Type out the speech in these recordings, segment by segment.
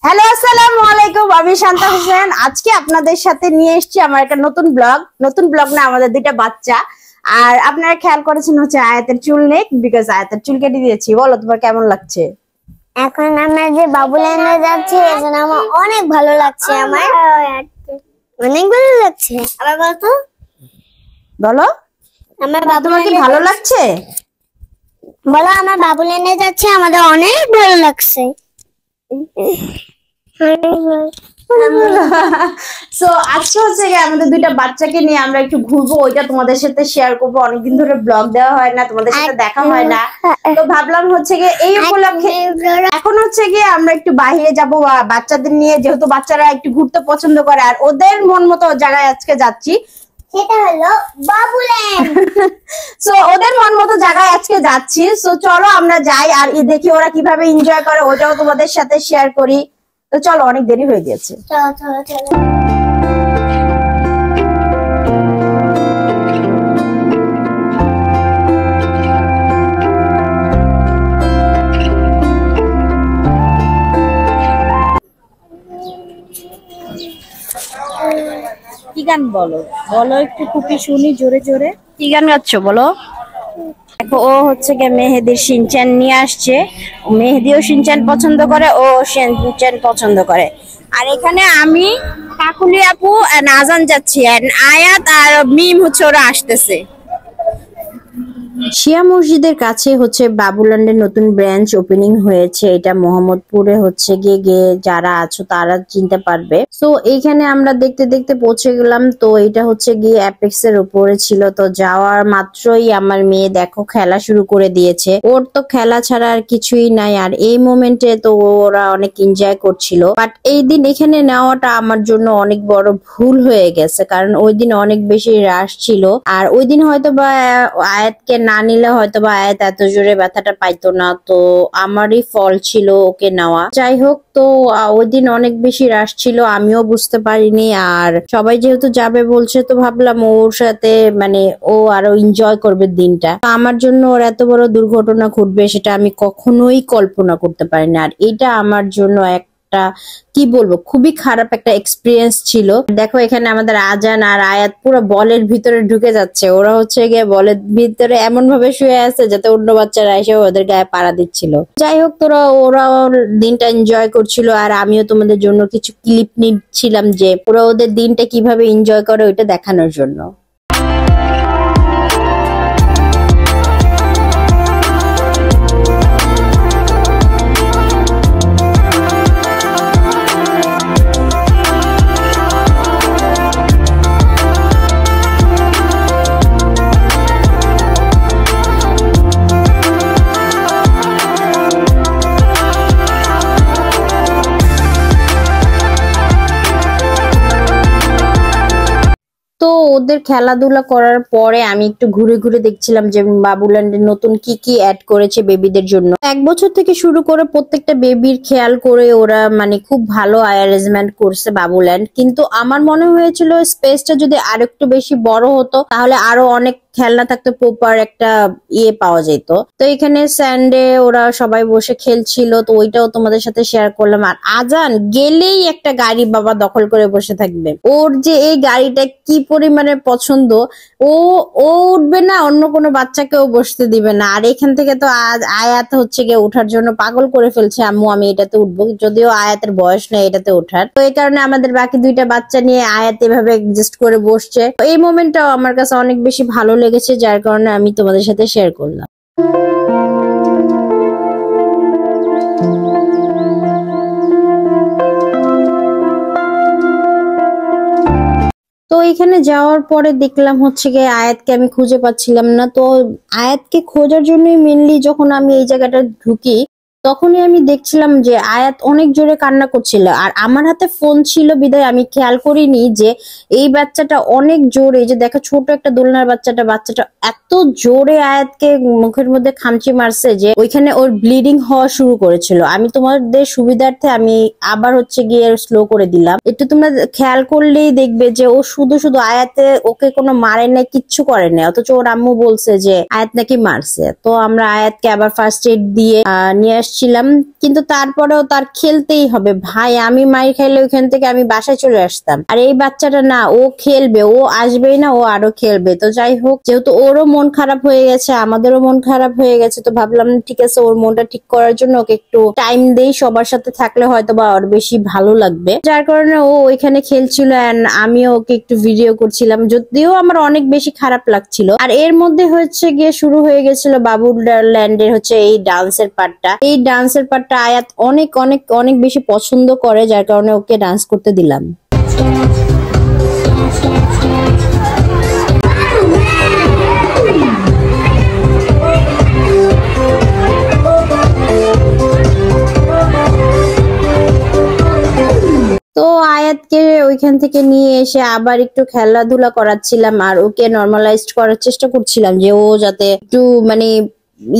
Hello আসসালামু আলাইকুম, আমি শান্তা হোসেন। আজকে আপনাদের সাথে নিয়ে এসেছি আমার একটা নতুন ব্লগ না, আমাদের দুইটা বাচ্চা। আর আপনারা খেয়াল করেছেন হচ্ছে আয়াতের চুল নেই, বিকজ আয়াতের চুল কেটে দিয়েছি। বলো তোমার কেমন লাগছে? এখন আমরা যে বাবুল্যান্ডে যাচ্ছি এজন্য আমার অনেক ভালো লাগছে। আমার অনেক ভালো লাগছে। আবার বলতো, বলো আমার তোমার কি ভালো লাগছে? বলো, আমার বাবুল্যান্ডে যাচ্ছে, আমাদের অনেক ভালো লাগছে। সো আজকে হচ্ছে আমাদের দুইটা বাচ্চাকে নিয়ে আমরা একটু ঘুরবো, ওইটা তোমাদের সাথে শেয়ার করবো। অনেকদিন ধরে ব্লগ দেওয়া হয় না, তোমাদের সাথে দেখা হয় না, তো ভাবলাম হচ্ছে গিয়ে এই উপলক্ষে এখন হচ্ছে গিয়ে আমরা একটু বাইরে যাবো বাচ্চাদের নিয়ে, যেহেতু বাচ্চারা একটু ঘুরতে পছন্দ করে আর ওদের মন মতো জায়গায় আজকে যাচ্ছি। সেটা হলো বাবুল্যান্ড। সো ওদের মন মতো জায়গায় আজকে যাচ্ছি। সো চলো আমরা যাই আর দেখি ওরা কিভাবে এনজয় করে, ওটাও তোমাদের সাথে শেয়ার করি। তো চলো, অনেক দেরি হয়ে গেছে। চলো চলো চলো। কি গান বলো বলো একটু খুবই শুনি জোরে জোরে। কি গান গাচ্ছ বলো? দেখো, ও হচ্ছে গিয়ে মেহেদির শিনচ্যান নিয়ে আসছে। মেহেদিও শিনচ্যান পছন্দ করে, ও শিনচ্যান পছন্দ করে। আর এখানে আমি, কাকুলি আপু, নাজান যাচ্ছি, আয়াত আর মিম হচ্ছে ওরা আসতেছে। শিয়া মসজিদের কাছে হচ্ছে বাবুল্যান্ডের নতুন ব্রাঞ্চ ওপেনিং হয়েছে। এটা মোহাম্মদপুরে হচ্ছে গিয়ে যারা আছো তারা চিনতে পারবে। তো এইখানে আমরা দেখতে দেখতে পৌঁছে গেলাম। তো এটা হচ্ছে গিয়ে অ্যাপেক্স এর উপরে ছিল। তো যাওয়ার মাত্রই আমার মেয়ে দেখো খেলা শুরু করে দিয়েছে। ওর তো খেলা ছাড়া আর কিছুই নাই। আর এই মোমেন্টে তো ওরা অনেক এনজয় করছিল। বাট এই দিন এখানে নেওয়াটা আমার জন্য অনেক বড় ভুল হয়ে গেছে, কারণ ওই দিন অনেক বেশি রাশ ছিল। আর ওই দিন হয়তো বা আয়াতকে না নিলে হয়তো বা আয়াত এত জোরে ব্যথাটা পাইতো না। তো আমারই ফল ছিল ওকে নেওয়া। যাই হোক, তো ওই দিন অনেক বেশি রাশ ছিল, আমিও বুঝতে পারিনি। আর সবাই যেহেতু যাবে বলছে, তো ভাবলাম ওর সাথে মানে ও আরো এনজয় করবে দিনটা। আমার জন্য ওর এত বড় দুর্ঘটনা ঘটবে সেটা আমি কখনোই কল্পনা করতে পারিনি। আর এটা আমার জন্য কি বলবো, খুবই খারাপ একটা এক্সপিরিয়েন্স ছিল। দেখো, এখানে আমাদের আজান আর আয়াত পুরো বলের ভিতরে ঢুকে যাচ্ছে। ওরা হচ্ছে গিয়ে বলের ভিতরে এমন ভাবে শুয়ে আছে যাতে অন্য বাচ্চারা এসে ওদের গায়ে পাড়া দিচ্ছিল। যাই হোক, ওরা দিনটা এনজয় করছিল। আর আমিও তোমাদের জন্য কিছু ক্লিপ নিচ্ছিলাম যে ওরা ওদের দিনটা কিভাবে এনজয় করে ওইটা দেখানোর জন্য। তো ওদের খেলাধুলা করার পরে আমি একটু ঘুরে ঘুরে দেখছিলাম যে বাবুল্যান্ডের নতুন কি কি অ্যাড করেছে বেবিদের জন্য। 1 বছর থেকে শুরু করে প্রত্যেকটা বেবির খেয়াল করে ওরা মানে খুব ভালো অ্যারেঞ্জমেন্ট করছে বাবুল্যান্ড। কিন্তু আমার মনে হয়েছিল স্পেসটা যদি আরেকটু বেশি বড় হতো তাহলে আরো অনেক খেলনা থাকতো, প্রপার একটা পাওয়া যেত। তো এখানে স্যান্ডে ওরা সবাই বসে খেলছিল, তো ওইটাও তোমাদের সাথে শেয়ার করলাম। আর আজান গেলেই একটা গাড়ি বাবা দখল করে বসে থাকবে। ওর যে এই গাড়িটা কি পরিমাণে পছন্দ, ও ও উঠবে না, অন্য কোনো বাচ্চাকেও বসতে দিবে না। আর এখান থেকে তো আয়াত হচ্ছে গিয়ে ওঠার জন্য পাগল করে ফেলছে, আম্মু আমি এটাতে উঠবো, যদিও আয়াতের বয়স নেই এটাতে ওঠার। তো এই কারণে আমাদের বাকি দুইটা বাচ্চা নিয়ে আয়াত এভাবে অ্যাডজাস্ট করে বসছে। এই মোমেন্টটাও আমার কাছে অনেক বেশি ভালো লেগেছে, যার কারণে আমি তোমাদের সাথে শেয়ার করলাম। তো এখানে যাওয়ার পরে দেখলাম হচ্ছে গিয়ে আয়াতকে আমি খুঁজে পাচ্ছিলাম না। তো আয়াতকে খোঁজার জন্যই মেনলি যখন আমি এই জায়গাটা ঢুকি তখনই আমি দেখছিলাম যে আয়াত অনেক জোরে কান্না করছিল। আর আমার হাতে ফোন ছিল বিধায় আমি খেয়াল করিনি যে এই বাচ্চাটা অনেক জোরে, যে দেখো ছোট একটা দোলনার বাচ্চাটা এত জোরে আয়াতকে মুখের মধ্যে খামচি মারছে যে ওইখানে ওর ব্লিডিং হওয়া শুরু করেছিল। আমি তোমাদের সুবিধার্থে আমি আবার হচ্ছে গিয়ে স্লো করে দিলাম, একটু তোমরা খেয়াল করলেই দেখবে যে ও শুধু শুধু আয়াতে ওকে কোনো মারে নাই, কিচ্ছু করে নাই, অথচ ওর আম্মু বলছে যে আয়াত নাকি মারছে। তো আমরা আয়াতকে আবার ফার্স্ট এড দিয়ে নিয়ে আসছি আসছিলাম, কিন্তু তারপরেও তার খেলতেই হবে। ভাই আমি মাইর খাইলে ওইখান থেকে আমি বাসায় চলে আসতাম, আর এই বাচ্চাটা না, ও খেলবে, ও আসবেই না, ও আরো খেলবে। তো যাই হোক, যেহেতু ওরও মন খারাপ হয়ে গেছে, আমাদেরও মন খারাপ হয়ে গেছে, তো ভাবলাম ঠিক আছে, ওর মনটা ঠিক করার জন্য ওকে একটু টাইম দেই, সবার সাথে থাকলে হয়তো বা ওর বেশি ভালো লাগবে। যার কারণে ও ওইখানে খেলছিল এন্ড আমিও ওকে একটু ভিডিও করছিলাম, যদিও আমার অনেক বেশি খারাপ লাগছিল। আর এর মধ্যে হচ্ছে গিয়ে শুরু হয়ে গেছিল বাবুল্যান্ডের হচ্ছে এই ডান্সের পার্টটা। এই ডান্সের পার্টটা আয়াত অনেক অনেক অনেক বেশি পছন্দ করে, যার কারণে ওকে ডান্স করতে দিলাম। তো আয়াতকে ওইখান থেকে নিয়ে এসে আবার একটু খেলাধুলা করাচ্ছিলাম, আর ওকে নর্মালাইজড করার চেষ্টা করছিলাম যে ও যাতে একটু মানে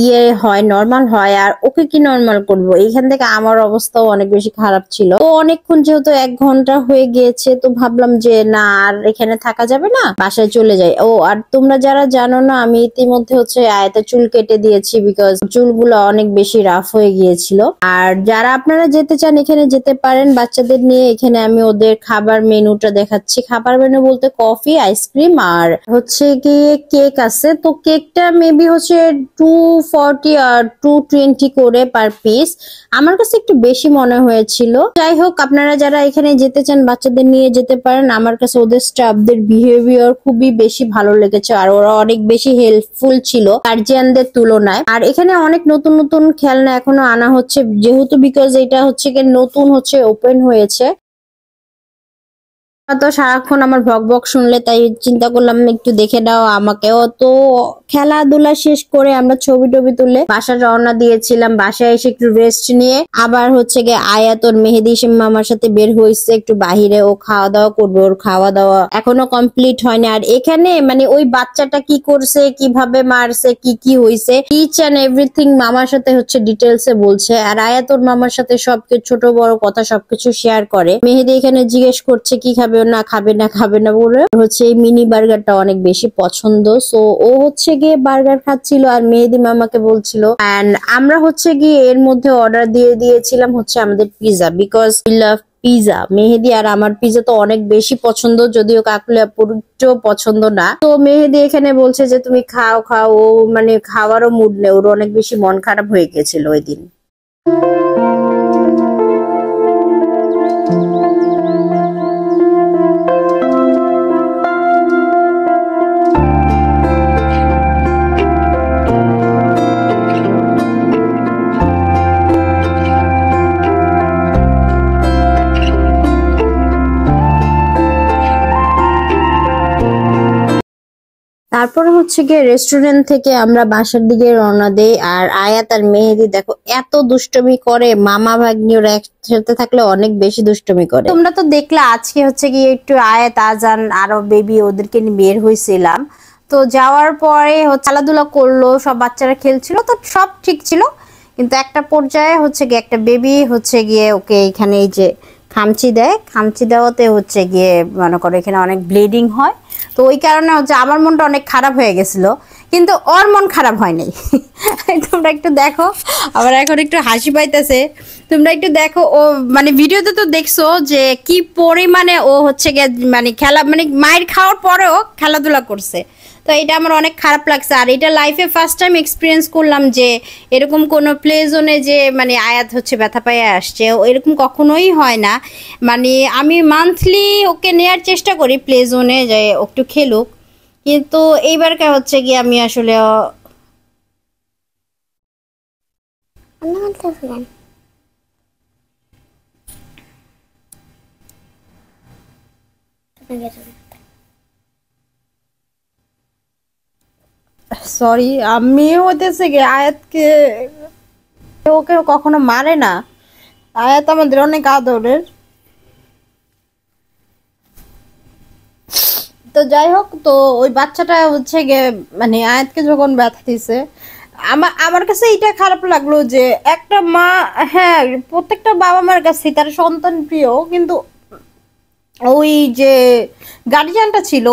ইয়ে হয়, নর্মাল হয়। আর ওকে কি নর্মাল করব, এইখান থেকে আমার অবস্থাও অনেক বেশি খারাপ ছিল। তো অনেকক্ষণ, যেহেতু 1 ঘন্টা হয়ে গিয়েছে, তো ভাবলাম যে না, আর এখানে থাকা যাবে না, বাসায় চলে যাই। ও আর তোমরা যারা জানো না, আমি ইতিমধ্যে হচ্ছে আয়াতের চুল কেটে দিয়েছি, বিকজ চুলগুলো অনেক বেশি রাফ হয়ে গিয়েছিল। আর যারা আপনারা যেতে চান এখানে যেতে পারেন বাচ্চাদের নিয়ে। এখানে আমি ওদের খাবার মেনুটা দেখাচ্ছি। খাবার মেনু বলতে কফি, আইসক্রিম আর হচ্ছে গিয়ে কেক আছে। তো কেকটা মেবি হচ্ছে 240 আর 220 করে পার পিস। আমার কাছে একটু বেশি মনে হয়েছিল। যাই হোক, আপনারা যারা এখানে যেতে চান বাচ্চাদের নিয়ে যেতে পারেন। আমার কাছে ওদের স্টাফদের বিহেভিয়ার খুবই বেশি ভালো লেগেছে, আর ওরা অনেক বেশি হেল্পফুল ছিল গার্জিয়ানদের তুলনায়। আর এখানে অনেক নতুন নতুন খেলনা এখনো আনা হচ্ছে, যেহেতু বিকজ এটা হচ্ছে কি নতুন হচ্ছে, ওপেন হয়েছে। তো সারাক্ষণ আমার ভক ভক শুনলে, তাই চিন্তা করলাম একটু দেখে দাও আমাকেও। তো খেলাধুলা শেষ করে আমরা ছবি টবি তুলে বাসা রওনা দিয়েছিলাম। বাসায় এসে একটু রেস্ট নিয়ে আবার হচ্ছে গিয়ে আয়াত ওর মেহেদি মামার সাথে বের হয়েছে একটু বাহিরে। ও খাওয়া দাওয়া করবে, ওর খাওয়া দাওয়া এখনো কমপ্লিট হয়নি। আর এখানে মানে ওই বাচ্চাটা কি করছে, কিভাবে মারছে, কি কি হয়েছে, ইচ এন্ড এভরিথিং মামার সাথে হচ্ছে ডিটেলসে বলছে। আর আয়াত ওর মামার সাথে সবকিছু ছোট বড় কথা সবকিছু শেয়ার করে। মেহেদি এখানে জিজ্ঞেস করছে কি খাবে, না খাবে না খাবে না বলে হচ্ছে এই মিনি বার্গারটা অনেক বেশি পছন্দ। সো ও হচ্ছে গিয়ে বার্গার খাচ্ছিল আর মেহেদি মামাকে বলছিল। এন্ড আমরা হচ্ছে গিয়ে এর মধ্যে অর্ডার দিয়ে দিয়েছিলাম হচ্ছে আমাদের pizza, because we love pizza. Mehedi আর আমার পিজা তো অনেক বেশি পছন্দ, যদিও কাকুলিয়া পুরো পছন্দ না। তো মেহেদি এখানে বলছে যে তুমি খাও খাও, ও মানে খাওয়ারও মুড নেই, ওর অনেক বেশি মন খারাপ হয়ে গেছিল ওই দিন। তারপরে হচ্ছে গিয়ে রেস্টুরেন্ট থেকে আমরা বাসার দিকে রওনা দেই। আর আয়াত আর মেহেদি দেখো এত দুষ্টমি করে, মামা ভাগ্নি ওরা একসাথে থাকলে অনেক বেশি দুষ্টমি করে। তোমরা তো দেখলে আজকে হচ্ছে গিয়ে একটু আয়াত, আজান আরো বেবি ওদেরকে নিয়ে বের হয়েছিলাম। তো যাওয়ার পরে খেলাধুলা করলো, সব বাচ্চারা খেলছিল, তো সব ঠিক ছিল। কিন্তু একটা পর্যায়ে হচ্ছে গিয়ে একটা বেবি হচ্ছে গিয়ে ওকে এখানে এই যে খামচি দেয়, খামচি দেওয়াতে হচ্ছে গিয়ে মনে করো এখানে অনেক ব্লিডিং হয়। তো ওই কারণে হচ্ছে আমার মনটা অনেক খারাপ হয়ে গেছিল, কিন্তু ওর মন খারাপ হয় নাই। তোমরা একটু দেখো, আমার এখন একটু হাসি পাইতেছে। তোমরা একটু দেখো, ও মানে ভিডিওতে তো দেখছো যে কি পরিমাণে ও হচ্ছে গিয়ে মানে খেলা, মানে মায়ের খাওয়ার পরেও খেলাধুলা করছে। তো এটা আমার অনেক খারাপ লাগছে। আর এটা লাইফে ফার্স্ট টাইম এক্সপিরিয়েন্স করলাম যে এরকম কোনো প্লে জোনে যে মানে আয়াত হচ্ছে ব্যথা পাইয়া আসছে, এরকম কখনোই হয় না। মানে আমি মান্থলি ওকে নেয়ার চেষ্টা করি প্লে জোনে, যে একটু খেলুক, কিন্তু এইবারকার হচ্ছে গিয়ে আমি আসলে সরি, আমি হতেছে গিয়ে আয়াতকে, ওকে কখনো মারে না। আয়াত আমাদের অনেক আদরের। তো যাই হোক, তো ওই বাচ্চাটা হচ্ছে গিয়ে মানে আয়াতকে যখন ব্যথা দিছে, আমার আমার কাছে এটা খারাপ লাগলো যে একটা মা, হ্যাঁ প্রত্যেকটা বাবা মার কাছে তার সন্তান প্রিয়, কিন্তু ওই যে গার্জিয়ানটা ছিল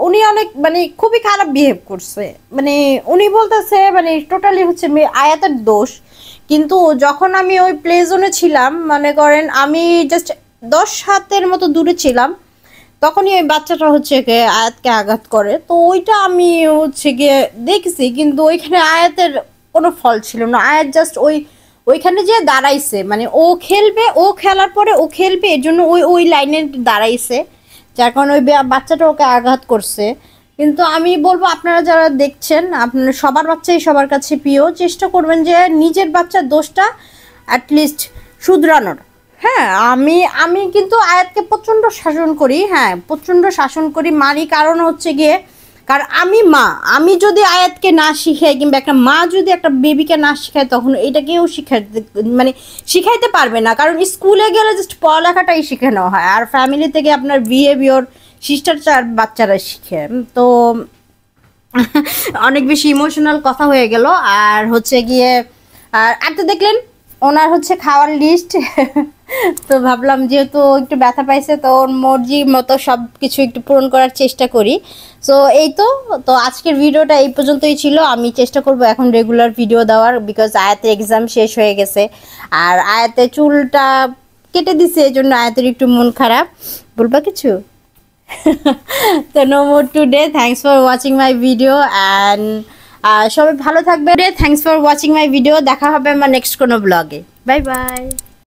উনি অনেক মানে খুবই খারাপ বিহেভ করছে। মানে উনি বলতেছে মানে টোটালি হচ্ছে আয়াতের দোষ, কিন্তু যখন আমি ওই প্লে জোনে ছিলাম, মনে করেন আমি জাস্ট 10 হাতের মতো দূরে ছিলাম, তখনই ওই বাচ্চাটা হচ্ছে গিয়ে আয়াতকে আঘাত করে। তো ওইটা আমি হচ্ছে গিয়ে দেখছি, কিন্তু ওইখানে আয়াতের কোনো ফল ছিল না। আয়াত জাস্ট ওইখানে যে দাঁড়াইছে, মানে ও খেলবে, ও খেলার পরে ও খেলবে, এর জন্য ওই লাইনে দাঁড়াইছে, যার কারণে ওই বাচ্চাটা ওকে আঘাত করছে। কিন্তু আমি বলবো আপনারা যারা দেখছেন, আপনারা সবার বাচ্চাই সবার কাছে প্রিয়, চেষ্টা করবেন যে নিজের বাচ্চার দোষটা অ্যাটলিস্ট শুধরানোর। হ্যাঁ, আমি কিন্তু আয়াতকে প্রচণ্ড শাসন করি, হ্যাঁ প্রচণ্ড শাসন করি, মারি। কারণ হচ্ছে গিয়ে, কারণ আমি মা, আমি যদি আয়াতকে না শিখাই, কিংবা একটা মা যদি একটা বেবিকে না শিখায়, তখন এটা কেউ শিখাইতে পারবে না। কারণ স্কুলে গেলে জাস্ট পড়ালেখাটাই শেখানো হয়, আর ফ্যামিলি থেকে আপনার বিহেভিয়ার শিষ্টাচার বাচ্চারা শিখে। তো অনেক বেশি ইমোশনাল কথা হয়ে গেল। আর হচ্ছে গিয়ে আর তো দেখলেন ওনার হচ্ছে খাওয়ার লিস্ট। তো ভাবলাম যেহেতু একটু ব্যথা পাইছে, তো ওর মর্জির মতো সব কিছু একটু পূরণ করার চেষ্টা করি। সো এই তো আজকের ভিডিওটা এই পর্যন্তই ছিল। আমি চেষ্টা করব এখন রেগুলার ভিডিও দেওয়ার, বিকজ আয়াতের এক্সাম শেষ হয়ে গেছে, আর আয়াতের চুলটা কেটে দিছে, এই জন্য আয়াতের একটু মন খারাপ। বলবা কিছু? তো no more today, thanks for watching my video, and সবাই ভালো থাকবে। Thanks for watching my video, দেখা হবে আমার নেক্সট কোনো ব্লগে। Bye by.